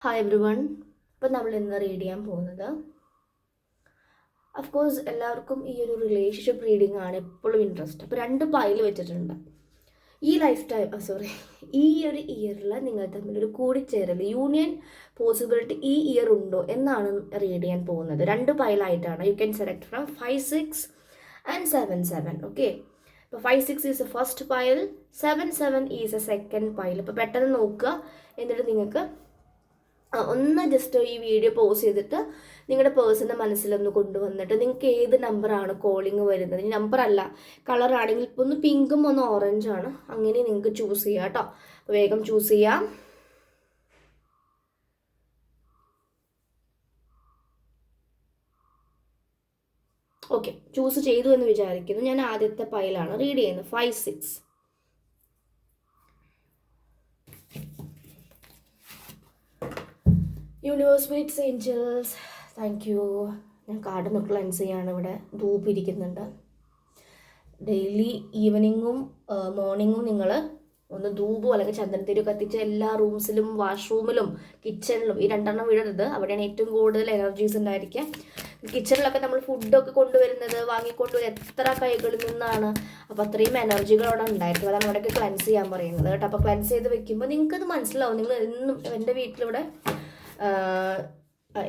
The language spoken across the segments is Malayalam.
Hi every one. ഇപ്പം നമ്മൾ ഇന്ന് റീഡ് ചെയ്യാൻ പോകുന്നത് അഫ്കോഴ്സ് എല്ലാവർക്കും ഈ ഒരു റിലേഷൻഷിപ്പ് റീഡിംഗ് ആണ് എപ്പോഴും ഇൻട്രസ്റ്റ്. അപ്പോൾ രണ്ട് പൈൽ വെച്ചിട്ടുണ്ട്. ഈ ലൈഫ് ടൈം ഈ ഒരു ഇയറിൽ നിങ്ങൾ തമ്മിലൊരു കൂടിച്ചേരൽ യൂണിയൻ പോസിബിലിറ്റി ഈ ഇയർ ഉണ്ടോ എന്നാണ് റീഡ് ചെയ്യാൻ പോകുന്നത്. രണ്ട് പൈലായിട്ടാണ്. You can select from 5, 6 and 7, 7. Okay, ഇപ്പോൾ 5, 6 is a first pile, 7, 7 is a second pile. അപ്പോൾ പെട്ടെന്ന് നോക്കുക, എന്നിട്ട് നിങ്ങൾക്ക് ഒന്ന് ജസ്റ്റ് ഈ വീഡിയോ പോസ് ചെയ്തിട്ട് നിങ്ങളുടെ പേഴ്സൻ്റെ മനസ്സിലൊന്ന് കൊണ്ടുവന്നിട്ട് നിങ്ങൾക്ക് ഏത് നമ്പറാണ് കോളിങ് വരുന്നത്. ഈ നമ്പർ അല്ല, കളർ ആണെങ്കിൽ ഇപ്പോൾ ഒന്ന് പിങ്കും ഒന്ന് ഓറഞ്ചാണ്, അങ്ങനെ നിങ്ങൾക്ക് ചൂസ് ചെയ്യാം കേട്ടോ. അപ്പോൾ വേഗം ചൂസ് ചെയ്യാം. ഓക്കെ, ചൂസ് ചെയ്തു എന്ന് വിചാരിക്കുന്നു. ഞാൻ ആദ്യത്തെ പൈലാണ് റീഡ് ചെയ്യുന്നത്, 5, 6. Universe meets angels, thank you. ഞാൻ കാർഡ് ഒന്ന് ക്ലെൻസ് ചെയ്യാണ്. ഇവിടെ ധൂപ്പ് ഇരിക്കുന്നുണ്ട്. ഡെയിലി ഈവനിങ്ങും മോർണിംഗും നിങ്ങൾ ഒന്ന് ധൂപോ അല്ലെങ്കിൽ ചന്ദനത്തിരി കത്തിച്ച് എല്ലാ റൂംസിലും വാഷ്റൂമിലും കിച്ചണിലും ഈ രണ്ടെണ്ണം വിടരുത്. അവിടെയാണ് ഏറ്റവും കൂടുതൽ എനർജീസ് ഉണ്ടായിരിക്കുക. കിച്ചണിലൊക്കെ നമ്മൾ ഫുഡൊക്കെ കൊണ്ടുവരുന്നത് വാങ്ങിക്കൊണ്ടുവരുന്നത് എത്ര കൈകളിൽ നിന്നാണ്. അപ്പോൾ അത്രയും എനർജികൾ അവിടെ ഉണ്ടായിരിക്കും. അതാണ് അവിടെയൊക്കെ ക്ലെൻസ് ചെയ്യാൻ പറയുന്നത് കേട്ടോ. അപ്പോൾ ക്ലെൻസ് ചെയ്ത് വെക്കുമ്പോൾ നിങ്ങൾക്കത് മനസ്സിലാവും. നിങ്ങൾ എന്നും എൻ്റെ വീട്ടിലിവിടെ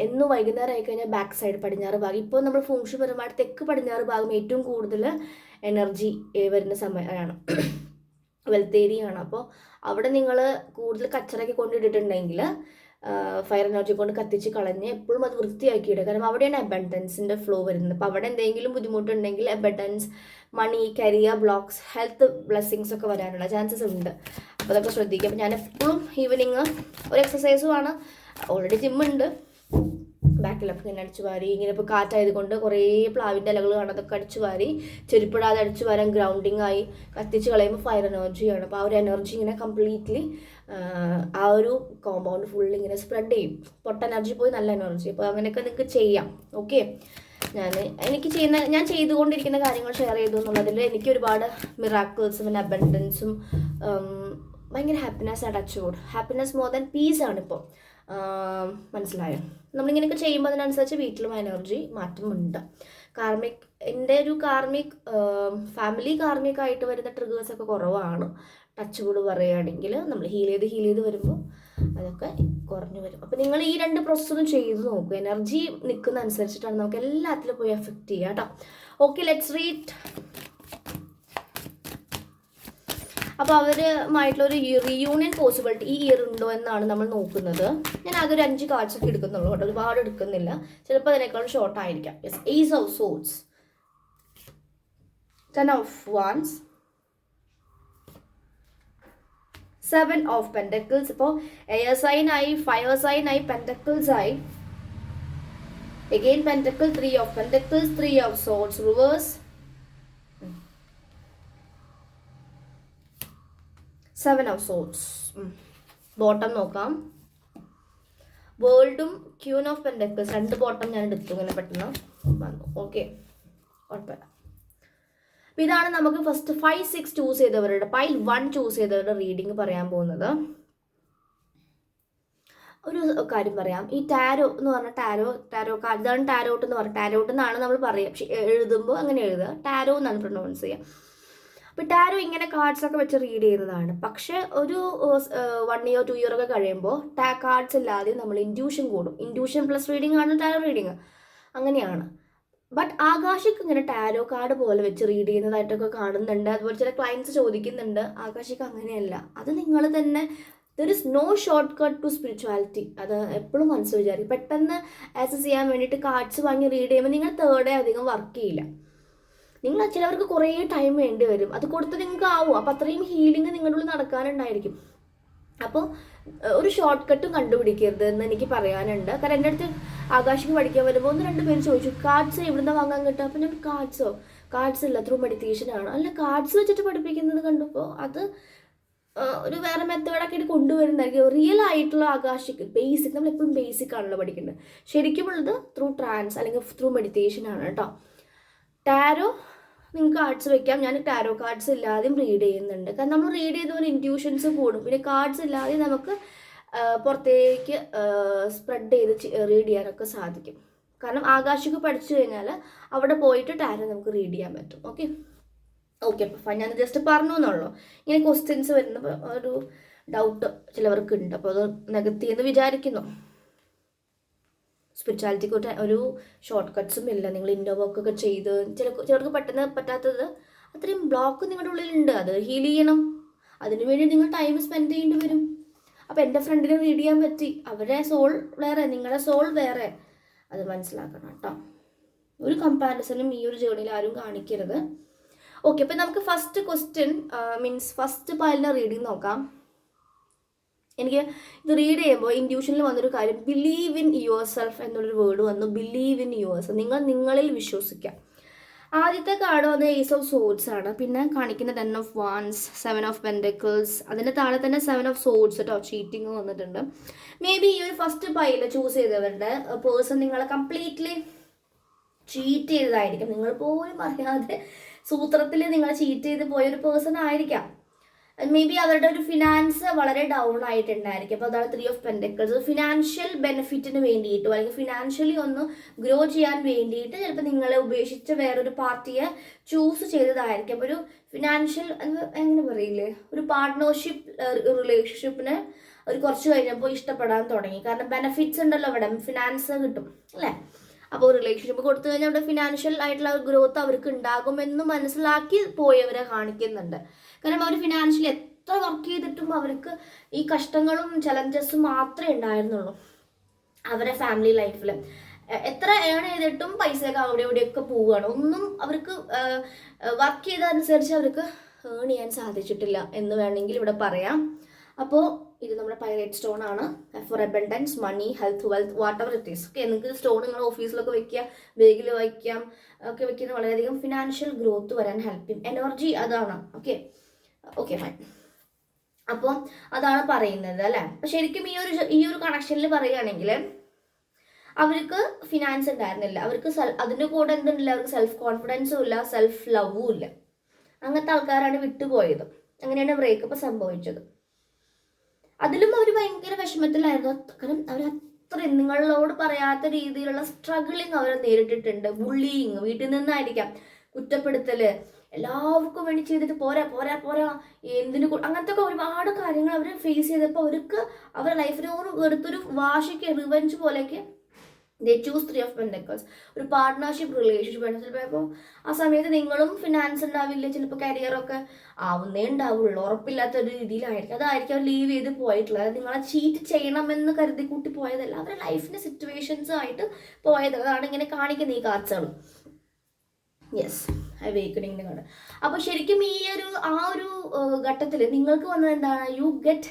എന്നും വൈകുന്നേരം ആയിക്കഴിഞ്ഞാൽ ബാക്ക് സൈഡ് പടിഞ്ഞാറ് ഭാഗം, ഇപ്പോൾ നമ്മൾ ഫംഗ്ഷൻ പരമായിട്ട് തെക്ക് പടിഞ്ഞാറ് ഭാഗം ഏറ്റവും കൂടുതൽ എനർജി വരുന്ന സമയമാണ്, വെൽത്ത് ഏരിയ ആണ്. അപ്പോൾ അവിടെ നിങ്ങൾ കൂടുതൽ കച്ചറയൊക്കെ കൊണ്ടിട്ടിട്ടുണ്ടെങ്കിൽ ഫയർ എനർജി കൊണ്ട് കത്തിച്ച് കളഞ്ഞ് എപ്പോഴും അത് വൃത്തിയാക്കിയിടുക. കാരണം അവിടെയാണ് അബണ്ടൻസിൻ്റെ ഫ്ലോ വരുന്നത്. അപ്പോൾ അവിടെ എന്തെങ്കിലും ബുദ്ധിമുട്ടുണ്ടെങ്കിൽ അബണ്ടൻസ്, മണി, കരിയർ ബ്ലോക്സ്, ഹെൽത്ത് ബ്ലെസ്സിങ്സ് ഒക്കെ വരാനുള്ള ചാൻസസ് ഉണ്ട്. അപ്പോൾ അതൊക്കെ ശ്രദ്ധിക്കുക. അപ്പോൾ ഞാൻ എപ്പോഴും ഈവനിങ് ഒരു എക്സസൈസുമാണ്. ഓൾറെഡി ജിമ്മുണ്ട്, ബാക്കിലൊക്കെ ഇങ്ങനെ അടിച്ചു വാരി, ഇങ്ങനെ ഇപ്പോൾ കാറ്റായത് കൊണ്ട് കുറേ പ്ലാവിൻ്റെ ഇലകൾ കാണാം, അതൊക്കെ അടിച്ചു വാരി ചെരുപ്പിടാതെ അടിച്ചു വാരാൻ ഗ്രൗണ്ടിങ് ആയി കത്തിച്ച് കളയുമ്പോൾ ഫയർ എനർജിയാണ്. അപ്പോൾ ആ ഒരു എനർജി ഇങ്ങനെ കംപ്ലീറ്റ്ലി ആ ഒരു കോമ്പൗണ്ട് ഫുള്ള് ഇങ്ങനെ സ്പ്രെഡ് ചെയ്യും. പൊട്ട എനർജി പോയി നല്ല എനർജി. അപ്പോൾ അങ്ങനെയൊക്കെ നിങ്ങൾക്ക് ചെയ്യാം. ഓക്കെ, ഞാൻ ചെയ്തുകൊണ്ടിരിക്കുന്ന കാര്യങ്ങൾ ഷെയർ ചെയ്തു എന്നുള്ളതിൽ എനിക്ക് ഒരുപാട് മിറാക്കിൾസും പിന്നെ അബൻഡൻസും ഭയങ്കര happiness attached. Happiness more than peace ആണിപ്പോൾ. മനസ്സിലായോ? നമ്മളിങ്ങനെയൊക്കെ ചെയ്യുമ്പോൾ അതിനനുസരിച്ച് വീട്ടിലും എനർജി മാറ്റമുണ്ട്. എൻ്റെ ഒരു ഫാമിലി കാർമിക് വരുന്ന ട്രിഗേഴ്സൊക്കെ കുറവാണ്. ടച്ച് വുഡ് പറയുകയാണെങ്കിൽ നമ്മൾ ഹീൽ ചെയ്ത് വരുമ്പോൾ അതൊക്കെ കുറഞ്ഞു വരും. അപ്പോൾ നിങ്ങൾ ഈ രണ്ട് പ്രോസസ്സൊന്നും ചെയ്ത് നോക്കുക. എനർജി നിൽക്കുന്ന അനുസരിച്ചിട്ടാണ് നമുക്ക് എല്ലാത്തിലും പോയി എഫക്റ്റ് ചെയ്യുക കേട്ടോ. Okay, let's read. അപ്പോൾ അവരുമായിട്ടുള്ളൊരു റീയൂണിയൻ പോസിബിലിറ്റി ഈ ഇയർ ഉണ്ടോ എന്നാണ് നമ്മൾ നോക്കുന്നത്. ഞാൻ അതൊരു 5 കാർഡ്സ് ഒക്കെ എടുക്കുന്നുള്ളൂ കേട്ടോ, ഒരുപാട് എടുക്കുന്നില്ല. ചിലപ്പോൾ അതിനേക്കാളും ഷോർട്ട് ആയിരിക്കാം. Yes, ace of swords, 10 of wands, 7 of pentacles. ഇപ്പോൾ എയർ സൈൻ ആയി, ഫയർ സൈൻ ആയി, പെൻറ്റക്കിൾസ് ആയി, again pentacle, 3 of pentacles, 3 of swords reverse, 7 of swords. Bottom നോക്കാം. വേൾഡും ക്യൂൻ ഓഫ് പെൻറ്റക്കിൾസ്, 2 ബോട്ടം ഞാൻ എടുത്തു ഇങ്ങനെ പെട്ടെന്ന് വന്നു. ഓക്കെ, കുഴപ്പമില്ല. അപ്പോൾ ഇതാണ് നമുക്ക് ഫസ്റ്റ് 5, 6 ചൂസ് ചെയ്തവരുടെ, പൈൽ 1 ചൂസ് ചെയ്തവരുടെ റീഡിങ് പറയാൻ പോകുന്നത്. ഒരു കാര്യം പറയാം, ഈ ടാരോ എന്ന് പറഞ്ഞാൽ ടാരോ കാർഡ്, ഇതാണ് ടാരോട്ട് എന്ന് പറഞ്ഞാൽ, ടാരോട്ട് എന്നാണ് നമ്മൾ പറയുക. പക്ഷെ എഴുതുമ്പോൾ അങ്ങനെ എഴുതുക, ടാരോ എന്നാണ് പ്രൊനൗൺസ് ചെയ്യുക. അപ്പോൾ ടാരോ ഇങ്ങനെ കാർഡ്സ് ഒക്കെ വെച്ച് റീഡ് ചെയ്യുന്നതാണ്. പക്ഷെ ഒരു 1 ഇയർ 2 ഇയർ ഒക്കെ കഴിയുമ്പോൾ കാർഡ്സ് ഇല്ലാതെ നമ്മൾ ഇൻഡ്യൂഷൻ കൂടും. ഇൻഡ്യൂഷൻ പ്ലസ് റീഡിംഗ് ആണ് ടാരോ റീഡിങ്, അങ്ങനെയാണ്. ബട്ട് ആകാശിക്ക് ഇങ്ങനെ ടാരോ കാർഡ് പോലെ വെച്ച് റീഡ് ചെയ്യുന്നതായിട്ടൊക്കെ കാണുന്നുണ്ട്. അതുപോലെ ചില ക്ലയൻസ് ചോദിക്കുന്നുണ്ട്. ആകാശിക്ക് അങ്ങനെയല്ല, അത് നിങ്ങൾ തന്നെ, there is no shortcut to spirituality. അത് എപ്പോഴും മനസ്സ് വിചാരിക്കും. പെട്ടെന്ന് ആക്സസ് ചെയ്യാൻ വേണ്ടിയിട്ട് കാർഡ്സ് വാങ്ങി റീഡ് ചെയ്യുമ്പോൾ നിങ്ങൾ തേർഡേ അധികം വർക്ക് ചെയ്യില്ല. നിങ്ങൾ ചിലവർക്ക് കുറേ ടൈം വേണ്ടി വരും, അത് കൊടുത്ത് നിങ്ങൾക്ക് ആവും. അപ്പോൾ അത്രയും ഹീലിംഗ് നിങ്ങളുടെ ഉള്ളിൽ നടക്കാനുണ്ടായിരിക്കും. അപ്പോൾ ഒരു ഷോർട്ട് കട്ടും കണ്ടുപിടിക്കരുത് എന്ന് എനിക്ക് പറയാനുണ്ട്. കാരണം എൻ്റെ അടുത്ത് ആകാശിക്ക് പഠിക്കാൻ വരുമ്പോൾ 1-2 പേര് ചോദിച്ചു, കാർഡ്സ് എവിടുന്ന് വാങ്ങാൻ കിട്ടുക? അപ്പോൾ ഞാൻ കാർഡ്സ് ഇല്ല, ത്രൂ മെഡിറ്റേഷൻ ആണ്. അല്ല, കാർഡ്സ് വെച്ചിട്ട് പഠിപ്പിക്കുന്നത് കണ്ടപ്പോൾ അത് ഒരു വേറെ മെത്തേഡൊക്കെ ആയിട്ട് കൊണ്ടുവരുന്നതായിരിക്കും. റിയൽ ആയിട്ടുള്ള ആകാശിക്ക് ബേസിക്, നമ്മളെപ്പോഴും ബേസിക് ആണല്ലോ പഠിക്കേണ്ടത്. ശരിക്കുമുള്ളത് ത്രൂ ട്രാൻസ് അല്ലെങ്കിൽ ത്രൂ മെഡിറ്റേഷൻ ആണ് കേട്ടോ. ടാരോ നിങ്ങൾക്ക് കാർഡ്സ് വെക്കാം. ഞാൻ ടാരോ കാർഡ്സ് ഇല്ലാതെയും റീഡ് ചെയ്യുന്നുണ്ട്. കാരണം നമ്മൾ റീഡ് ചെയ്ത ഒരു ഇൻറ്റ്യൂഷൻസ് കൂടും. പിന്നെ കാർഡ്സ് ഇല്ലാതെ നമുക്ക് പുറത്തേക്ക് സ്പ്രെഡ് ചെയ്ത് റീഡ് ചെയ്യാനൊക്കെ സാധിക്കും. കാരണം ആകാശിക്ക് പഠിച്ചു കഴിഞ്ഞാൽ അവിടെ പോയിട്ട് ടാരോ നമുക്ക് റീഡ് ചെയ്യാൻ പറ്റും. ഓക്കെ ഓക്കെ അപ്പം ഞാൻ ജസ്റ്റ് പറഞ്ഞു എന്നുള്ളൂ. ഇങ്ങനെ ക്വസ്റ്റ്യൻസ് വരുന്ന ഒരു ഡൗട്ട് ചിലവർക്ക് ഉണ്ട്, അപ്പോൾ അത് നികത്തിയെന്ന് വിചാരിക്കുന്നു. സ്പിരിച്വാലിറ്റിക്ക് ഒരു ഷോർട്ട് കട്ട്സും ഇല്ല. നിങ്ങൾ ഇന്നോ വർക്കൊക്കെ ചെയ്ത് ചിലർക്ക് പെട്ടെന്ന് പറ്റാത്തത് അത്രയും ബ്ലോക്ക് നിങ്ങളുടെ ഉള്ളിലുണ്ട്, അത് ഹീൽ ചെയ്യണം. അതിനുവേണ്ടി നിങ്ങൾ ടൈം സ്പെൻഡ് ചെയ്യേണ്ടി വരും. അപ്പോൾ എൻ്റെ ഫ്രണ്ടിന് റീഡ് ചെയ്യാൻ പറ്റി, അവരുടെ സോൾ വേറെ നിങ്ങളുടെ സോൾ വേറെ, അത് മനസ്സിലാക്കണം കേട്ടോ. ഒരു കമ്പാരിസണും ഈ ഒരു ജേർണിയിൽ ആരും കാണിക്കരുത്. ഓക്കെ, അപ്പം നമുക്ക് ഫസ്റ്റ് ക്വസ്റ്റ്യൻ മീൻസ് ഫസ്റ്റ് പൈലിൻ്റെ റീഡിങ് നോക്കാം. എനിക്ക് ഇത് റീഡ് ചെയ്യുമ്പോൾ ഇൻഡ്യൂഷനിൽ വന്നൊരു കാര്യം, ബിലീവ് ഇൻ യുവർ സെൽഫ് എന്നുള്ളൊരു വേർഡ് വന്നു. ബിലീവ് ഇൻ യുവർ സെൽഫ്, നിങ്ങൾ നിങ്ങളിൽ വിശ്വസിക്കാം. ആദ്യത്തെ കാർഡ് വന്ന് ഏസ് ഓഫ് സോഡ്സ് ആണ്. പിന്നെ കാണിക്കുന്ന 10 ഓഫ് വാൻസ്, 7 ഓഫ് പെൻഡക്കിൾസ്, അതിൻ്റെ താഴെ തന്നെ 7 ഓഫ് സോഡ്സ് കേട്ടോ. ചീറ്റിങ് വന്നിട്ടുണ്ട്. മേ ബി ഈ ഒരു ഫസ്റ്റ് പൈല് ചൂസ് ചെയ്തവരുടെ പേഴ്സൺ നിങ്ങളെ കംപ്ലീറ്റ്ലി ചീറ്റ് ചെയ്തതായിരിക്കും. നിങ്ങൾ പോലും അറിയാതെ സൂത്രത്തിൽ നിങ്ങൾ ചീറ്റ് ചെയ്ത് പോയൊരു പേഴ്സൺ ആയിരിക്കാം. മേ ബി അവരുടെ ഒരു ഫിനാൻസ് വളരെ ഡൗൺ ആയിട്ടുണ്ടായിരിക്കും. അപ്പോൾ അതാണ് 3 ഓഫ് പെൻഡക്കിൾസ്. ഫിനാൻഷ്യൽ ബെനിഫിറ്റിന് വേണ്ടിയിട്ടോ അല്ലെങ്കിൽ ഫിനാൻഷ്യലി ഒന്ന് ഗ്രോ ചെയ്യാൻ വേണ്ടിയിട്ട് ചിലപ്പോൾ നിങ്ങളെ ഉപേക്ഷിച്ച് വേറൊരു പാർട്ടിയെ ചൂസ് ചെയ്തതായിരിക്കും. അപ്പോൾ ഒരു ഫിനാൻഷ്യൽ എങ്ങനെ പറയില്ലേ, ഒരു പാർട്ട്ണർഷിപ്പ് റിലേഷൻഷിപ്പിന് ഒരു കുറച്ച് കഴിഞ്ഞപ്പോൾ ഇഷ്ടപ്പെടാൻ തുടങ്ങി. കാരണം ബെനിഫിറ്റ്സ് ഉണ്ടല്ലോ അവിടെ, ഫിനാൻസ് കിട്ടും അല്ലേ. അപ്പോൾ റിലേഷൻഷിപ്പ് കൊടുത്തു കഴിഞ്ഞാൽ അവിടെ ഫിനാൻഷ്യൽ ആയിട്ടുള്ള ഗ്രോത്ത് അവർക്ക് ഉണ്ടാകുമെന്ന് മനസ്സിലാക്കി പോയവരെ കാണിക്കുന്നുണ്ട്. കാരണം അവർ ഫിനാൻഷ്യലി എത്ര വർക്ക് ചെയ്തിട്ടും അവർക്ക് ഈ കഷ്ടങ്ങളും ചലഞ്ചസും മാത്രമേ ഉണ്ടായിരുന്നുള്ളൂ അവരുടെ ഫാമിലി ലൈഫിൽ. എത്ര ഏൺ ചെയ്തിട്ടും പൈസയൊക്കെ അവിടെ ഇവിടെയൊക്കെ പോവുകയാണ്. ഒന്നും അവർക്ക് വർക്ക് ചെയ്തതനുസരിച്ച് അവർക്ക് ഏൺ ചെയ്യാൻ സാധിച്ചിട്ടില്ല എന്ന് വേണമെങ്കിൽ ഇവിടെ പറയാം. അപ്പോൾ ഇത് നമ്മുടെ പൈറേറ്റ് സ്റ്റോൺ ആണ്. For abundance, money, health, wealth, whatever it is. Okay, നിങ്ങൾക്ക് സ്റ്റോൺ നിങ്ങൾ ഓഫീസിലൊക്കെ വെക്കുക, ബാഗിൽ വയ്ക്കാം ഒക്കെ വെക്കുന്നത് വളരെയധികം ഫിനാൻഷ്യൽ ഗ്രോത്ത് വരാൻ ഹെൽപ്പ് ചെയ്യും. എനർജി അതാണ്. Okay okay fine. അപ്പോൾ അതാണ് പറയുന്നത് അല്ലേ. അപ്പം ശരിക്കും ഈ ഒരു കണക്ഷനിൽ പറയുകയാണെങ്കിൽ അവർക്ക് ഫിനാൻസ് ഉണ്ടായിരുന്നില്ല, അവർക്ക് അതിൻ്റെ കൂടെ എന്തുണ്ടല്ല, അവർക്ക് സെൽഫ് കോൺഫിഡൻസും ഇല്ല, സെൽഫ് ലവും ഇല്ല. അങ്ങനത്തെ ആൾക്കാരാണ് വിട്ടുപോയത്. അങ്ങനെയാണ് ബ്രേക്കപ്പ് സംഭവിച്ചത്. അതിലും അവർ ഭയങ്കര വിഷമത്തിലായിരുന്നു. കാരണം അവർ അത്രയും നിങ്ങളോട് പറയാത്ത രീതിയിലുള്ള സ്ട്രഗിളിങ് അവർ നേരിട്ടിട്ടുണ്ട്. ബുള്ളിങ്, വീട്ടിൽ നിന്നായിരിക്കാം, കുറ്റപ്പെടുത്തൽ, എല്ലാവർക്കും വേണ്ടി ചെയ്തിട്ട് പോരാ പോരാ പോരാ എന്തിനു, അങ്ങനത്തെ ഒക്കെ ഒരുപാട് കാര്യങ്ങൾ അവർ ഫേസ് ചെയ്തപ്പോൾ അവർക്ക് അവരുടെ ലൈഫിനോട് എടുത്തൊരു വാശിക്ക് റിവെഞ്ച് പോലെയൊക്കെ ദേ ചൂസ് 3 ഓഫ് പെൻഡക്കിൾസ്. ഒരു പാർട്ട്ണർഷിപ്പ് റിലേഷൻഷിപ്പ് ആണ്. ചിലപ്പോൾ ആ സമയത്ത് നിങ്ങളും ഫിനാൻസ് ഉണ്ടാവില്ല, ചിലപ്പോൾ കരിയറൊക്കെ ആവുന്നേ ഉണ്ടാവുള്ളൂ, ഉറപ്പില്ലാത്ത ഒരു രീതിയിലായിരിക്കും. അതായിരിക്കും അവർ ലീവ് ചെയ്ത് പോയിട്ടുള്ളത്. നിങ്ങളെ ചീറ്റ് ചെയ്യണമെന്ന് കരുതി കൂട്ടി പോയതല്ല, അവരുടെ ലൈഫിൻ്റെ സിറ്റുവേഷൻസ് ആയിട്ട് പോയത്. അതാണ് ഇങ്ങനെ കാണിക്കുന്നത് ഈ കാർഡ്സുകൾ. Yes, അവേക്കണിങ്ങിൻ്റെ card. അപ്പോൾ ശരിക്കും ആ ഒരു ഘട്ടത്തിൽ നിങ്ങൾക്ക് വന്നത് എന്താണ്, യു ഗെറ്റ്,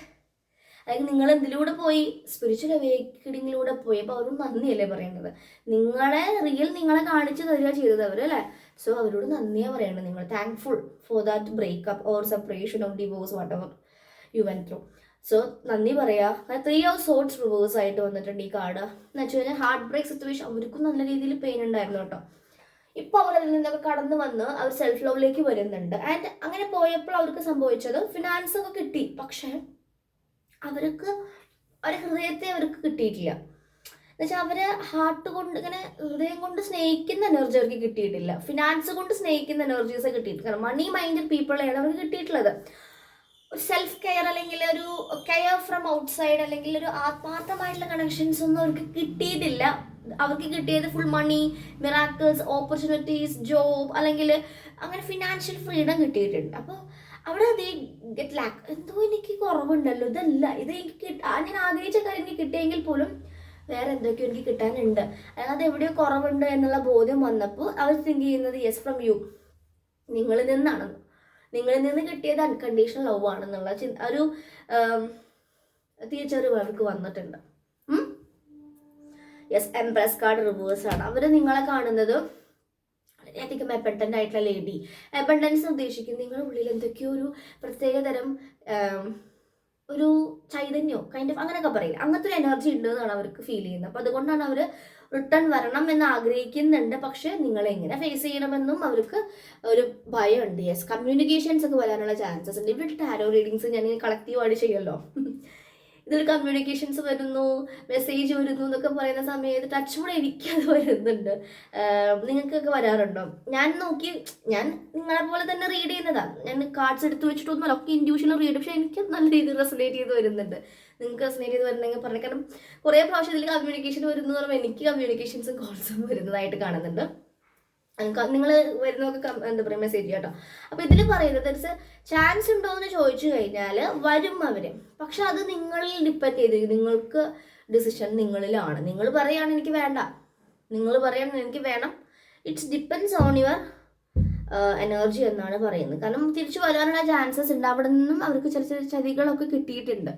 അതായത് നിങ്ങൾ എന്തിലൂടെ പോയി, സ്പിരിച്വൽ അവേക്കണിങ്ങിലൂടെ പോയി. അപ്പോൾ അവരും നന്ദിയല്ലേ പറയേണ്ടത്. നിങ്ങളെ കാണിച്ചു തരിക ചെയ്തത് അവർ അല്ലേ. സോ അവരോട് നന്ദിയാണ് പറയേണ്ടത്. നിങ്ങൾ thankful for that breakup or separation or divorce, what ever you went through. So നന്ദി പറയുക. 3 ഓഫ് സോർട്സ് റിവേഴ്സ് ആയിട്ട് വന്നിട്ടുണ്ട് ഈ കാർഡ്. എന്ന് വെച്ച് കഴിഞ്ഞാൽ ഹാർട്ട് ബ്രേക്ക് സിറ്റുവേഷൻ, അവർക്കും നല്ല രീതിയിൽ പെയിൻ ഉണ്ടായിരുന്നു കേട്ടോ. ഇപ്പോൾ അവർ അതിൽ നിന്നൊക്കെ കടന്നു വന്ന് അവർ സെൽഫ് ലവിലേക്ക് വരുന്നുണ്ട്. ആൻഡ് അങ്ങനെ പോയപ്പോൾ അവർക്ക് സംഭവിച്ചത് ഫിനാൻസ് ഒക്കെ കിട്ടി, പക്ഷേ അവർക്ക് ഹൃദയത്തെ അവർക്ക് കിട്ടിയിട്ടില്ല. എന്നുവെച്ചാൽ അവരെ ഹാർട്ട് കൊണ്ട് ഇങ്ങനെ ഹൃദയം കൊണ്ട് സ്നേഹിക്കുന്ന എനർജി അവർക്ക് കിട്ടിയിട്ടില്ല. ഫിനാൻസ് കൊണ്ട് സ്നേഹിക്കുന്ന എനർജീസ് കിട്ടിയിട്ടില്ല. കാരണം മണി മൈൻഡഡ് പീപ്പിളെയാണ് അവർക്ക് കിട്ടിയിട്ടുള്ളത്. ഒരു സെൽഫ് കെയർ അല്ലെങ്കിൽ ഒരു കെയർ ഫ്രം ഔട്ട്സൈഡ് അല്ലെങ്കിൽ ഒരു ആത്മാർത്ഥമായിട്ടുള്ള കണക്ഷൻസ് ഒന്നും അവർക്ക് കിട്ടിയിട്ടില്ല. അവർക്ക് കിട്ടിയത് ഫുൾ മണി, മിറാക്കിൾസ്, ഓപ്പർച്യൂണിറ്റീസ്, ജോബ് അല്ലെങ്കിൽ അങ്ങനെ ഫിനാൻഷ്യൽ ഫ്രീഡം കിട്ടിയിട്ടുണ്ട്. അപ്പോൾ അവിടെ അതേ ഗെറ്റ് ലാക്ക്, എന്തോ എനിക്ക് കുറവുണ്ടല്ലോ, ഇതല്ല ഇത് എനിക്ക് ഞാൻ ആഗ്രഹിച്ച കാര്യം എനിക്ക് കിട്ടിയെങ്കിൽ പോലും വേറെ എന്തൊക്കെയോ എനിക്ക് കിട്ടാനുണ്ട്, അതായത് എവിടെയോ കുറവുണ്ട് എന്നുള്ള ബോധ്യം വന്നപ്പോൾ അവർ തിങ്ക് ചെയ്യുന്നത് യെസ് ഫ്രം യു, നിങ്ങളിൽ നിന്ന് കിട്ടിയത് അൺകണ്ടീഷണൽ ലവ് ആണെന്നുള്ള ഒരു തിരിച്ചറിവ് അവർക്ക് വന്നിട്ടുണ്ട്. യെസ്, എംപ്രസ് കാർഡ് റിവേഴ്സ് ആണ്. അവർ നിങ്ങളെ കാണുന്നത് വളരെയധികം അബണ്ടൻ്റ് ആയിട്ടുള്ള ലേഡി. അബണ്ടൻസ് ഉദ്ദേശിക്കുന്നത് നിങ്ങളുടെ ഉള്ളിൽ എന്തൊക്കെയോ ഒരു പ്രത്യേക തരം ഒരു ചൈതന്യോ കൈൻഡ് ഓഫ് അങ്ങനെയൊക്കെ പറയില്ല, അങ്ങനത്തെ ഒരു എനർജി ഉണ്ട് എന്നാണ് അവർക്ക് ഫീൽ ചെയ്യുന്നത്. അപ്പോൾ അതുകൊണ്ടാണ് അവർ റിട്ടേൺ വരണം എന്ന് ആഗ്രഹിക്കുന്നുണ്ട്. പക്ഷേ നിങ്ങളെങ്ങനെ ഫേസ് ചെയ്യണമെന്നും അവർക്ക് ഒരു ഭയമുണ്ട്. യെസ്, കമ്മ്യൂണിക്കേഷൻസ് ഒക്കെ വരാനുള്ള ചാൻസസ് ഉണ്ട്. ഇവിടെ ടാരോ റീഡിങ്സ് ഞാൻ കളക്റ്റീവായിട്ട് ചെയ്യുമല്ലോ. ഇതിൽ കമ്മ്യൂണിക്കേഷൻസ് വരുന്നു, മെസ്സേജ് വരുന്നു എന്നൊക്കെ പറയുന്ന സമയത്ത് ടച്ച് വുഡ് എനിക്കത് വരുന്നുണ്ട്. നിങ്ങൾക്കൊക്കെ വരാറുണ്ടോ? ഞാൻ നിങ്ങളെ പോലെ തന്നെ റീഡ് ചെയ്യുന്നതാണ്. ഞാൻ കാർഡ്സ് എടുത്ത് വെച്ചിട്ടൊന്നുമല്ല, ഒക്കെ ഇൻഡ്യൂഷണൽ റീഡ്. പക്ഷെ എനിക്ക് നല്ല രീതിയിൽ റെസൊനേറ്റ് ചെയ്ത് വരുന്നുണ്ട്. നിങ്ങൾക്ക് റെസൊനേറ്റ് ചെയ്ത് വരുന്നെങ്കിൽ പറഞ്ഞു. കാരണം കുറേ പ്രാവശ്യം ഇതിൽ കമ്മ്യൂണിക്കേഷൻ വരുന്നു പറയുമ്പോൾ എനിക്ക് കമ്മ്യൂണിക്കേഷൻസും കോൾസും വരുന്നതായിട്ട് കാണുന്നുണ്ട്. നിങ്ങൾ വരുന്നതൊക്കെ എന്താ പറയുക മെസ്സേജ് കേട്ടോ. അപ്പോൾ ഇതിൽ പറയുന്നത് ചാൻസ് ഉണ്ടോ എന്ന് ചോദിച്ചു കഴിഞ്ഞാൽ വരും അവര്. പക്ഷെ അത് നിങ്ങളിൽ ഡിപ്പെൻഡ് ചെയ്തിരിക്കും. നിങ്ങൾക്ക് ഡിസിഷൻ നിങ്ങളിലാണ്. നിങ്ങൾ പറയുകയാണ് എനിക്ക് വേണ്ട, നിങ്ങൾ പറയുകയാണ് എനിക്ക് വേണം. It's depends on your energy എന്നാണ് പറയുന്നത്. കാരണം തിരിച്ചു വരാനുള്ള ചാൻസസ് ഉണ്ട്. അവിടെ നിന്നും അവർക്ക് ചില ചില ചതികളൊക്കെ കിട്ടിയിട്ടുണ്ട്,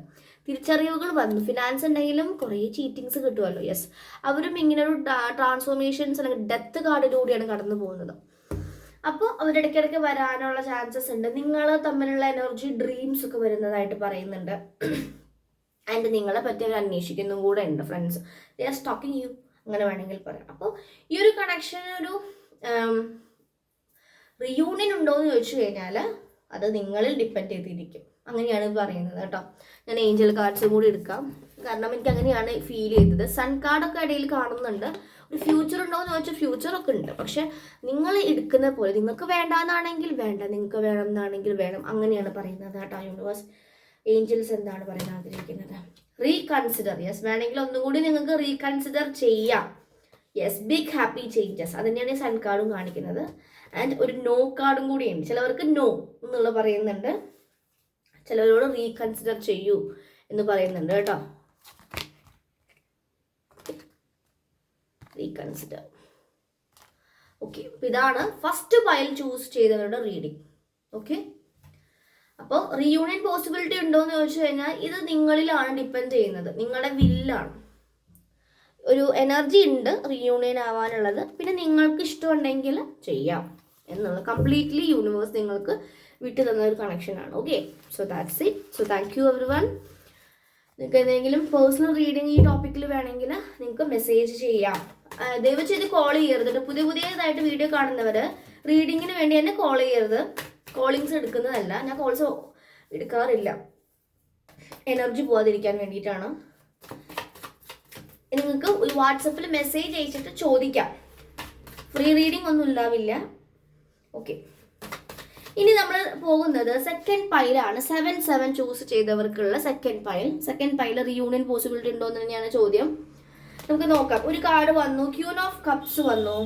തിരിച്ചറിവുകൾ വന്നു. ഫിനാൻസ് ഉണ്ടെങ്കിലും കുറേ ചീറ്റിങ്സ് കിട്ടുമല്ലോ. യെസ്, അവരും ഇങ്ങനെ ഒരു ട്രാൻസ്ഫോർമേഷൻസ് അല്ലെങ്കിൽ ഡെത്ത് കാർഡിലൂടെയാണ് കടന്നു പോകുന്നത്. അപ്പോൾ അവരിടയ്ക്കിടയ്ക്ക് വരാനുള്ള ചാൻസസ് ഉണ്ട്. നിങ്ങൾ തമ്മിലുള്ള എനർജി ഡ്രീംസ് ഒക്കെ വരുന്നതായിട്ട് പറയുന്നുണ്ട്. ആൻഡ് നിങ്ങളെ പറ്റി അവർ അന്വേഷിക്കുന്നതും കൂടെ ഉണ്ട്. Friends they are stalking you, അങ്ങനെ വേണമെങ്കിൽ പറയാം. അപ്പോൾ ഈ ഒരു കണക്ഷൻ ഒരു റിയൂണിയൻ ഉണ്ടോ എന്ന് ചോദിച്ചു കഴിഞ്ഞാൽ അത് നിങ്ങളിൽ ഡിപ്പെൻഡ് ചെയ്തിരിക്കും. അങ്ങനെയാണ് പറയുന്നത് കേട്ടോ. ഞാൻ ഏഞ്ചൽ കാർഡ്സും കൂടി എടുക്കാം, കാരണം എനിക്ക് അങ്ങനെയാണ് ഫീൽ ചെയ്തത്. സൺ കാർഡൊക്കെ ഇടയിൽ കാണുന്നുണ്ട്. ഒരു ഫ്യൂച്ചർ ഉണ്ടോ എന്ന് ചോദിച്ചാൽ ഫ്യൂച്ചറൊക്കെ ഉണ്ട്. പക്ഷെ നിങ്ങൾ എടുക്കുന്ന പോലെ നിങ്ങൾക്ക് വേണ്ടാന്നാണെങ്കിൽ വേണ്ട, നിങ്ങൾക്ക് വേണം എന്നാണെങ്കിൽ വേണം, അങ്ങനെയാണ് പറയുന്നത് കേട്ടോ. യൂണിവേഴ്സ് ഏഞ്ചൽസ് എന്താണ് പറയാൻ ആഗ്രഹിക്കുന്നത്? റീകൺസിഡർ. യെസ്, വേണമെങ്കിൽ ഒന്നും കൂടി നിങ്ങൾക്ക് റീകൺസിഡർ ചെയ്യാം. യെസ്, ബിഗ് ഹാപ്പി ചേഞ്ചസ്, അത് തന്നെയാണ് സൺ കാർഡും കാണിക്കുന്നത്. ആൻഡ് ഒരു നോ കാർഡും കൂടിയുണ്ട്. ചിലവർക്ക് നോ എന്നുള്ള പറയുന്നുണ്ട്, ചിലവരോട് റീകൺസിഡർ ചെയ്യൂ എന്ന് പറയുന്നുണ്ട് കേട്ടോ. റീകൺസിഡർ. ഓക്കെ, അപ്പോൾ ഇതാണ് ഫസ്റ്റ് പൈൽ ചൂസ് ചെയ്തവരുടെ റീഡിങ്. ഓക്കെ, അപ്പോൾ റീയൂണിയൻ പോസിബിലിറ്റി ഉണ്ടോ എന്ന് ചോദിച്ചു കഴിഞ്ഞാൽ ഇത് നിങ്ങളിലാണ് ഡിപ്പെൻഡ് ചെയ്യുന്നത്, നിങ്ങളുടെ വില്ലാണ്. ഒരു എനർജി ഉണ്ട് റീയൂണിയൻ ആവാനുള്ളത്. പിന്നെ നിങ്ങൾക്ക് ഇഷ്ടമുണ്ടെങ്കിൽ ചെയ്യാം എന്നുള്ളത് കംപ്ലീറ്റ്ലി യൂണിവേഴ്സ് നിങ്ങൾക്ക് വിട്ടു തന്ന ഒരു കണക്ഷനാണ്. Okay, so that's it. So thank you every one. നിങ്ങൾക്ക് എന്തെങ്കിലും പേഴ്സണൽ റീഡിങ് ഈ ടോപ്പിക്കിൽ വേണമെങ്കിൽ നിങ്ങൾക്ക് മെസ്സേജ് ചെയ്യാം. ദയവ് ചെയ്ത് കോൾ ചെയ്യരുത്. പുതിയതായിട്ട് വീഡിയോ കാണുന്നവർ റീഡിങ്ങിന് വേണ്ടി തന്നെ കോൾ ചെയ്യരുത്. കോളിങ്സ് എടുക്കുന്നതല്ല, ഞാൻ കോൾസ് എടുക്കാറില്ല, എനർജി പോകാതിരിക്കാൻ വേണ്ടിയിട്ടാണ്. നിങ്ങൾക്ക് ഒരു വാട്സപ്പിൽ മെസ്സേജ് അയച്ചിട്ട് ചോദിക്കാം. ഫ്രീ റീഡിംഗ് ഒന്നും ഉണ്ടാവില്ല. ഓക്കെ, ഇനി നമ്മൾ പോകുന്നത് സെക്കൻഡ് പൈലാണ്. 7 ചൂസ് ചെയ്തവർക്കുള്ള സെക്കൻഡ് പൈൽ റിയൂണിയൻ പോസിബിലിറ്റി ഉണ്ടോ എന്ന് തന്നെയാണ് ചോദ്യം. നമുക്ക് നോക്കാം. ഒരു കാർഡ് വന്നു, ക്യൂൻ ഓഫ് കപ്സ് വന്നു,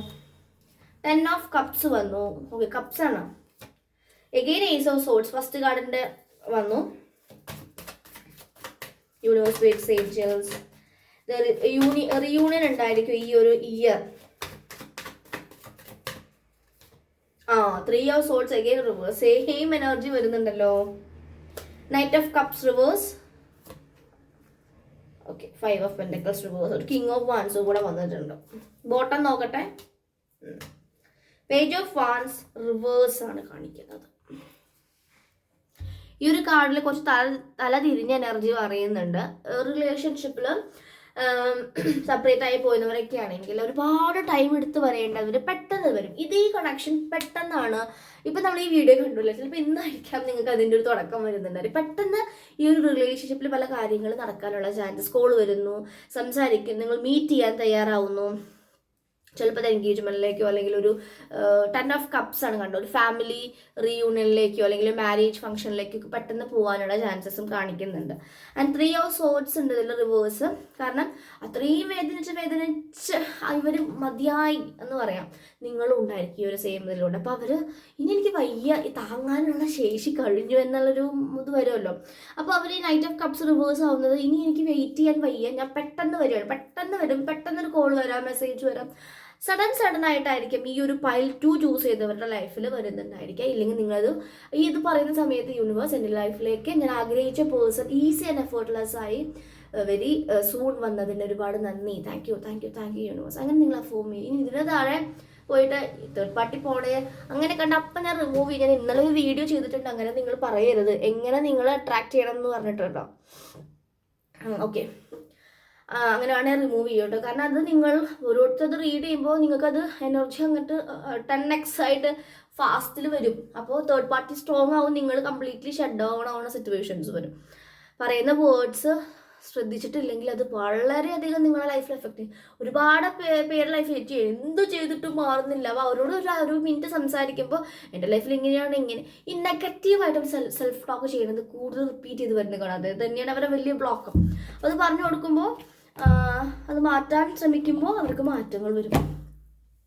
10 ഓഫ് കപ്സ് വന്നു. ഓക്കെ, കപ്സ് ആണ്. Again ace of swords first കാർഡിന്റെ വന്നു. Universe waits angels. റിയൂണിയൻ ഉണ്ടായിരിക്കും ഈ ഒരു year. 3 of swords again reverse. Same energy വരുന്നുണ്ടല്ലോ. Knight of cups reverse. Okay, 5 of pentacles reverse. ഒരു കിങ് ഓഫ് വാൻസ് കൂടെ വന്നിട്ടുണ്ട്. ബോട്ടം നോക്കട്ടെ. പേജ് ഓഫ് വാൻസ് റിവേഴ്സ് ആണ് കാണിക്കുന്നത്. ഈ ഒരു കാർഡിൽ കുറച്ച് തല തിരിഞ്ഞ എനർജി പറയുന്നുണ്ട്. റിലേഷൻഷിപ്പിൽ സെപ്പറേറ്റ് ആയി പോയവരൊക്കെ ആണെങ്കിൽ ഒരുപാട് ടൈം എടുത്ത് വരേണ്ടവർ പെട്ടെന്ന് വരും. ഇതേ കണക്ഷൻ പെട്ടെന്നാണ്. ഇപ്പം നമ്മൾ ഈ വീഡിയോ കണ്ടില്ല, ചിലപ്പോൾ ഇന്നായിരിക്കാം നിങ്ങൾക്ക് അതിൻ്റെ ഒരു തുടക്കം വരുന്നുണ്ട്. പെട്ടെന്ന് ഈ ഒരു റിലേഷൻഷിപ്പിൽ പല കാര്യങ്ങൾ നടക്കാനുള്ള ചാൻസസ്. കോൾ വരുന്നു, സംസാരിക്കും, നിങ്ങൾ മീറ്റ് ചെയ്യാൻ തയ്യാറാവുന്നു. ചിലപ്പോൾ അത് എൻഗേജ്മെൻറ്റിലേക്കോ അല്ലെങ്കിൽ ഒരു 10 ഓഫ് കപ്സ് ആണ് കണ്ടോ, ഒരു ഫാമിലി റീയൂണിയനിലേക്കോ അല്ലെങ്കിൽ മാരേജ് ഫംഗ്ഷനിലേക്കോ പെട്ടെന്ന് പോകാനുള്ള ചാൻസസും കാണിക്കുന്നുണ്ട്. ആൻഡ് 3 ഓഫ് സോർഡ്സ് ഉണ്ട് ഇതിൽ റിവേഴ്സ്. കാരണം അത്രയും വേദനിച്ച് ഇവർ മതിയായി എന്ന് പറയാം. നിങ്ങളും ഉണ്ടായിരിക്കും ഈ ഒരു സെയിം ഇതിലൂടെ. അപ്പോൾ അവർ ഇനി എനിക്ക് വയ്യ, താങ്ങാനുള്ള ശേഷി കഴിഞ്ഞു എന്നുള്ളൊരു ഇത് വരുമല്ലോ. അപ്പോൾ അവർ ഈ നൈറ്റ് ഓഫ് കപ്സ് റിവേഴ്സ് ആവുന്നത് ഇനി എനിക്ക് വെയിറ്റ് ചെയ്യാൻ വയ്യ, ഞാൻ പെട്ടെന്ന് വരും, പെട്ടെന്നൊരു കോൾ വരാം, മെസ്സേജ് വരാം. സഡൻ ആയിട്ടായിരിക്കും ഈ ഒരു പൈൽ 2 ചൂസ് ചെയ്തവരുടെ ലൈഫിൽ വരുന്നുണ്ടായിരിക്കുക. ഇല്ലെങ്കിൽ നിങ്ങളത് ഇത് പറയുന്ന സമയത്ത് യൂണിവേഴ്സ് എൻ്റെ ലൈഫിലേക്ക് ഞാൻ ആഗ്രഹിച്ച പേഴ്സൺ ഈസി ആൻഡ് എഫേർട്ട്ലെസ് ആയി വെരി സൂൺ വന്നതിന് ഒരുപാട് നന്ദി, താങ്ക് യു യൂണിവേഴ്സ്. അങ്ങനെ നിങ്ങൾ അഫോം ചെയ്യും. ഇനി ഇതിന് താഴെ പോയിട്ട് തേർഡ് പാർട്ടി പോണേ അങ്ങനെ കണ്ട അപ്പം ഞാൻ റിമൂവ് ചെയ്യും. ഞാൻ ഇന്നലെ ഒരു വീഡിയോ ചെയ്തിട്ടുണ്ട്, അങ്ങനെ നിങ്ങൾ പറയരുത്, എങ്ങനെ നിങ്ങൾ അട്രാക്ട് ചെയ്യണം എന്ന് പറഞ്ഞിട്ടുണ്ടോ. ഓക്കെ, അങ്ങനെയാണെങ്കിൽ റിമൂവ് ചെയ്യും കേട്ടോ. കാരണം അത് നിങ്ങൾ ഓരോരുത്തത് റീഡ് ചെയ്യുമ്പോൾ നിങ്ങൾക്കത് എനർജി അങ്ങോട്ട് 10x ആയിട്ട് ഫാസ്റ്റിൽ വരും. അപ്പോൾ തേർഡ് പാർട്ടി സ്ട്രോങ് ആവും, നിങ്ങൾ കംപ്ലീറ്റ്ലി ഷട്ട് ഡൗൺ ആവുന്ന സിറ്റുവേഷൻസ് വരും. പറയുന്ന വേർഡ്സ് ശ്രദ്ധിച്ചിട്ടില്ലെങ്കിൽ അത് വളരെയധികം നിങ്ങളുടെ ലൈഫിൽ എഫക്റ്റ് ചെയ്യും. ഒരുപാട് പേരുടെ ലൈഫിൽ എന്ത് ചെയ്തിട്ടും മാറുന്നില്ല. അപ്പോൾ അവരോട് ഒരു മിനിറ്റ് സംസാരിക്കുമ്പോൾ എൻ്റെ ലൈഫിൽ ഇങ്ങനെയാണ് ഇങ്ങനെ ഈ നെഗറ്റീവായിട്ട് സെൽഫ് ടോക്ക് ചെയ്യുന്നത് കൂടുതൽ റിപ്പീറ്റ് ചെയ്ത് വരുന്നത് കാണാം. അത് തന്നെയാണ് അവരുടെ വലിയ ബ്ലോക്ക്. അത് പറഞ്ഞു കൊടുക്കുമ്പോൾ അത് മാറ്റാൻ ശ്രമിക്കുമ്പോൾ അവർക്ക് മാറ്റങ്ങൾ വരും.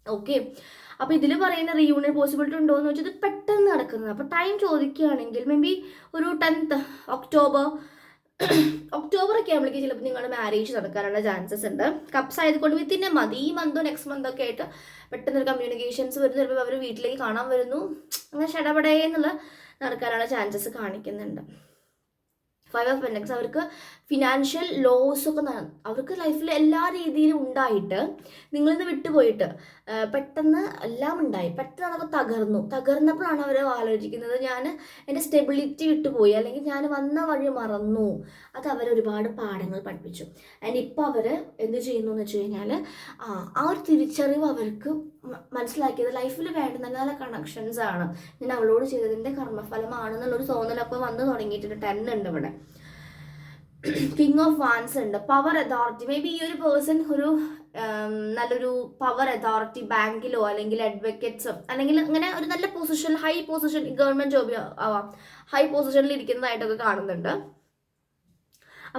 ഓക്കെ, അപ്പോൾ ഇതിൽ പറയുന്ന റീയൂണിയൻ പോസിബിലിറ്റി ഉണ്ടോ എന്ന് വെച്ചാൽ ഇത് പെട്ടെന്ന് നടക്കുന്നത്. അപ്പോൾ ടൈം ചോദിക്കുകയാണെങ്കിൽ മേ ബി ഒരു 10th ഒക്ടോബറൊക്കെ ആകുമ്പോഴേക്കും ചിലപ്പോൾ നിങ്ങളുടെ മാരേജ് നടക്കാനുള്ള ചാൻസസ് ഉണ്ട്. കപ്സ് ആയതുകൊണ്ട് വിത്തിൻ എ മന്ത്, ഈ മന്തോ നെക്സ്റ്റ് മന്തോ ഒക്കെ ആയിട്ട് പെട്ടെന്നൊരു കമ്മ്യൂണിക്കേഷൻസ് വരുന്നു. ചിലപ്പോൾ അവർ വീട്ടിലേക്ക് കാണാൻ വരുന്നു, അങ്ങനെ ഷടപടേ എന്നുള്ള നടക്കാനുള്ള ചാൻസസ് കാണിക്കുന്നുണ്ട്. 5 of Pentacles അവർക്ക് ഫിനാൻഷ്യൽ ലോസ് ഒക്കെ അവർക്ക് ലൈഫിൽ എല്ലാ രീതിയിലും ഉണ്ടായിട്ട് നിങ്ങളിന്ന് വിട്ടുപോയിട്ട് പെട്ടെന്ന് എല്ലാം ഉണ്ടായി, പെട്ടെന്ന് അതൊക്കെ തകർന്നപ്പോഴാണ് അവർ ആലോചിക്കുന്നത് ഞാൻ എൻ്റെ സ്റ്റെബിലിറ്റി വിട്ടുപോയി, അല്ലെങ്കിൽ ഞാൻ വന്ന വഴി മറന്നു. അത് അവരൊരുപാട് പാഠങ്ങൾ പഠിപ്പിച്ചു. ആൻഡ് ഇപ്പോൾ അവർ എന്ത് ചെയ്യുന്നു എന്ന് വെച്ച് കഴിഞ്ഞാൽ ആ ഒരു തിരിച്ചറിവ് അവർക്ക് മനസ്സിലാക്കിയത് ലൈഫിൽ വേണ്ട നല്ല നല്ല കണക്ഷൻസ് ആണ്, ഞാൻ അവളോട് ചെയ്തതിൻ്റെ കർമ്മഫലമാണെന്നുള്ളൊരു തോന്നലൊക്കെ വന്ന് തുടങ്ങിയിട്ടുണ്ട്. 10 ഉണ്ട് ഇവിടെ. കിങ് ഓഫ് വാൻസ് ഉണ്ട്. പവർ അതോറിറ്റി, മേ ബി ഈ ഒരു പേഴ്സൺ ഒരു നല്ലൊരു പവർ അതോറിറ്റി ബാങ്കിലോ അല്ലെങ്കിൽ അഡ്വക്കേറ്റ്സോ അല്ലെങ്കിൽ അങ്ങനെ ഒരു നല്ല position, high position, government job ആവാം, ഹൈ പൊസിഷനിൽ ഇരിക്കുന്നതായിട്ടൊക്കെ കാണുന്നുണ്ട്.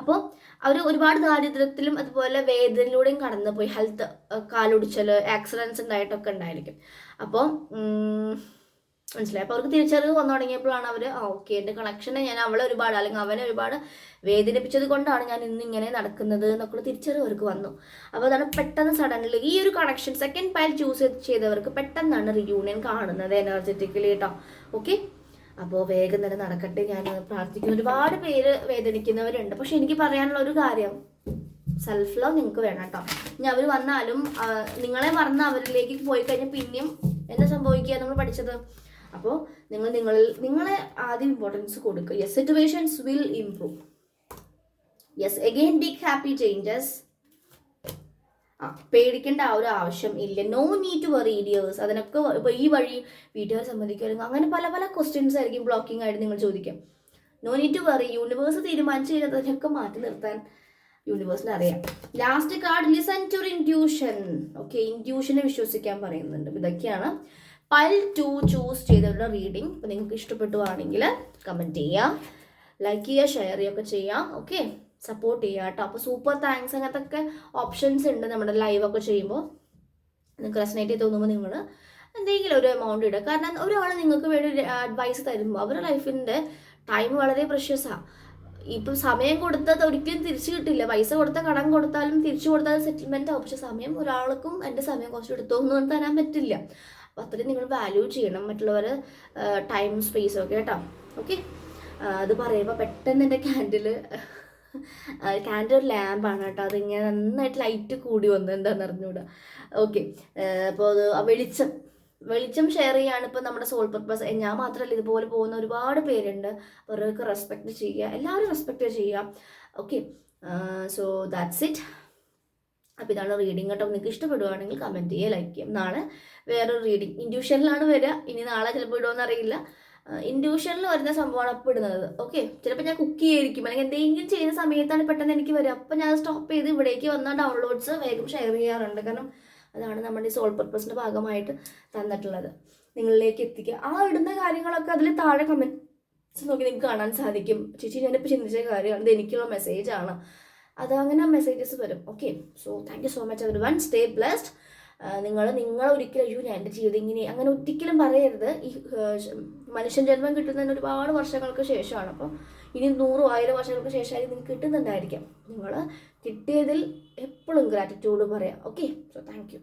അപ്പോൾ അവർ ഒരുപാട് ദാരിദ്ര്യത്തിലും അതുപോലെ വേദനയിലൂടെയും കടന്നു പോയി, ഹെൽത്ത് കാലൊടിച്ചൽ ആക്സിഡൻസ് ഉണ്ടായിട്ടൊക്കെ ഉണ്ടായിരിക്കും. അപ്പോൾ മനസ്സിലായി. അപ്പോൾ അവർക്ക് തിരിച്ചറിവ് വന്നു തുടങ്ങിയപ്പോഴാണ് അവർ ഓക്കെ എൻ്റെ കണക്ഷനെ ഞാൻ അവളെ ഒരുപാട് അല്ലെങ്കിൽ അവനെ ഒരുപാട് വേദനിപ്പിച്ചത് കൊണ്ടാണ് ഞാൻ ഇന്നിങ്ങനെ നടക്കുന്നത് എന്നൊക്കെ തിരിച്ചറിവ് അവർക്ക് വന്നു. അപ്പോൾ അതാണ് പെട്ടെന്ന് സഡൻലി ഈ ഒരു കണക്ഷൻ സെക്കൻഡ് പൈൽ ചൂസ് ചെയ്തവർക്ക് പെട്ടെന്നാണ് റിയൂണിയൻ കാണുന്നത് എനർജറ്റിക്കലി കേട്ടോ. ഓക്കെ, അപ്പോൾ വേഗം തന്നെ നടക്കട്ടെ ഞാൻ പ്രാർത്ഥിക്കുന്നു. ഒരുപാട് പേര് വേദനിക്കുന്നവരുണ്ട്. പക്ഷെ എനിക്ക് പറയാനുള്ള ഒരു കാര്യം, സെൽഫ് ലവ് നിങ്ങൾക്ക് വേണം കേട്ടോ. ഇനി അവർ വന്നാലും നിങ്ങളെ മറന്ന് അവരിലേക്ക് പോയി കഴിഞ്ഞാൽ പിന്നെയും എന്താ സംഭവിക്കുക നമ്മൾ പഠിച്ചത്. അപ്പോൾ നിങ്ങളെ ആദ്യം ഇമ്പോർട്ടൻസ് കൊടുക്കുക. Yes, situations will improve. Yes, again big happy changes. പേടിക്കേണ്ട ആ ഒരു ആവശ്യം ഇല്ല. No need to worry dears. അതിനൊക്കെ ഇപ്പോൾ ഈ വഴി വീട്ടുകാർ സമ്മതിക്കുമായിരുന്നു, അങ്ങനെ പല പല ക്വസ്റ്റ്യൻസ് ആയിരിക്കും ബ്ലോക്കിംഗ് ആയിട്ട് നിങ്ങൾ ചോദിക്കാം. No need to worry. Universe തീരുമാനിച്ചു കഴിഞ്ഞാൽ അതിനൊക്കെ മാറ്റി നിർത്താൻ യൂണിവേഴ്സിന് അറിയാം. Last card, listen to intuition. Okay, ഇൻറ്റ്യൂഷനെ വിശ്വസിക്കാൻ പറയുന്നുണ്ട്. ഇതൊക്കെയാണ് പൈൽ 2 ചൂസ് ചെയ്തവരുടെ റീഡിങ്. അപ്പോൾ നിങ്ങൾക്ക് ഇഷ്ടപ്പെട്ടുവാണെങ്കിൽ കമൻറ്റ് ചെയ്യുക, ലൈക്ക് ചെയ്യുക, ഷെയർ ചെയ്യുകയൊക്കെ ചെയ്യാം. ഓക്കെ, സപ്പോർട്ട് ചെയ്യുക കേട്ടോ. അപ്പോൾ സൂപ്പർ താങ്ക്സ്. അങ്ങനത്തെ ഓപ്ഷൻസ് ഉണ്ട് നമ്മുടെ ലൈവൊക്കെ ചെയ്യുമ്പോൾ. നിങ്ങൾക്ക് റെസനേറ്റ് ചെയ്ത് തോന്നുമ്പോൾ നിങ്ങൾ എന്തെങ്കിലും ഒരു എമൗണ്ട് ഇടുക. കാരണം ഒരാൾ നിങ്ങൾക്ക് വേണ്ടി അഡ്വൈസ് തരുമ്പോൾ അവരുടെ ലൈഫിൻ്റെ ടൈം വളരെ പ്രഷ്യസാണ്. ഇപ്പം സമയം കൊടുത്തത് ഒരിക്കലും തിരിച്ചു കിട്ടില്ല. പൈസ കൊടുത്താൽ കടം കൊടുത്താലും തിരിച്ചു കൊടുത്താലും സെറ്റിൽമെൻറ്റ് ആവും. പക്ഷെ സമയം ഒരാൾക്കും എൻ്റെ സമയം കുറച്ച് എടുത്തോന്നും തരാൻ പറ്റില്ല. അപ്പോൾ അത്രയും നിങ്ങൾ വാല്യൂ ചെയ്യണം മറ്റുള്ളവർ ടൈം സ്പേസും ഒക്കെ കേട്ടോ. ഓക്കെ, അത് പറയുമ്പോൾ പെട്ടെന്ന് എൻ്റെ ക്യാൻഡിൽ ഒരു ലാമ്പാണ് കേട്ടോ. അതിങ്ങനെ നന്നായിട്ട് ലൈറ്റ് കൂടി വന്നു, എന്താണെന്ന് അറിഞ്ഞൂടാ. ഓക്കെ, അപ്പോൾ അത് വെളിച്ചം ഷെയർ ചെയ്യാണ് ഇപ്പോൾ നമ്മുടെ സോൾ പർപ്പസ്. ഞാൻ മാത്രമല്ല, ഇതുപോലെ പോകുന്ന ഒരുപാട് പേരുണ്ട്. അവർക്ക് റെസ്പെക്റ്റ് ചെയ്യുക, എല്ലാവരും റെസ്പെക്റ്റ് ചെയ്യുക. Okay, so that's it. അപ്പോൾ ഇതാണ് റീഡിങ് കേട്ടോ. നിങ്ങൾക്ക് ഇഷ്ടപ്പെടുവാണെങ്കിൽ കമൻറ്റ് ചെയ്യുക, ലൈക്ക് ചെയ്യാം. നാളെ വേറൊരു റീഡിങ് ഇൻഡ്യൂഷനിലാണ് വരിക. ഇനി നാളെ ചിലപ്പോൾ ഇടുമെന്ന് അറിയില്ല. ഇൻഡ്യൂഷനിൽ വരുന്ന സംഭവമാണ് അപ്പോൾ ഇടുന്നത്. ഓക്കെ, ചിലപ്പോൾ ഞാൻ കുക്ക് ചെയ്യായിരിക്കും അല്ലെങ്കിൽ എന്തെങ്കിലും ചെയ്യുന്ന സമയത്താണ് പെട്ടെന്ന് എനിക്ക് വരിക. അപ്പോൾ ഞാൻ സ്റ്റോപ്പ് ചെയ്ത് ഇവിടേക്ക് വന്നാൽ ഡൗൺലോഡ്സ് വേഗം ഷെയർ ചെയ്യാറുണ്ട്. കാരണം അതാണ് നമ്മുടെ ഈ സോൾ പർപ്പസിൻ്റെ ഭാഗമായിട്ട് തന്നിട്ടുള്ളത്, നിങ്ങളിലേക്ക് എത്തിക്കുക. ആ ഇടുന്ന കാര്യങ്ങളൊക്കെ അതിൽ താഴെ കമൻറ്റ്സ് നോക്കി നിങ്ങൾക്ക് കാണാൻ സാധിക്കും. ചേച്ചി ഞാനിപ്പോൾ ചിന്തിച്ച കാര്യമാണ്, ഇത് എനിക്കുള്ള മെസ്സേജാണ്, അത് അങ്ങനെ മെസ്സേജസ് വരും. Okay, so thank you so much everyone. Stay blessed. നിങ്ങൾ ഒരിക്കലും അയ്യോ ഞാൻ എൻ്റെ ജീവിതം ഇങ്ങനെ അങ്ങനെ ഒരിക്കലും പറയരുത്. ഈ മനുഷ്യൻ ജന്മം കിട്ടുന്നതിന് ഒരുപാട് വർഷങ്ങൾക്ക് ശേഷമാണ്. അപ്പോൾ ഇനി 100,000 വർഷങ്ങൾക്ക് ശേഷമായിരിക്കും നിങ്ങൾക്ക് കിട്ടുന്നുണ്ടായിരിക്കാം. നിങ്ങൾ കിട്ടിയതിൽ എപ്പോഴും ഗ്രാറ്റിറ്റ്യൂഡ് പറയാം. Okay, so thank you.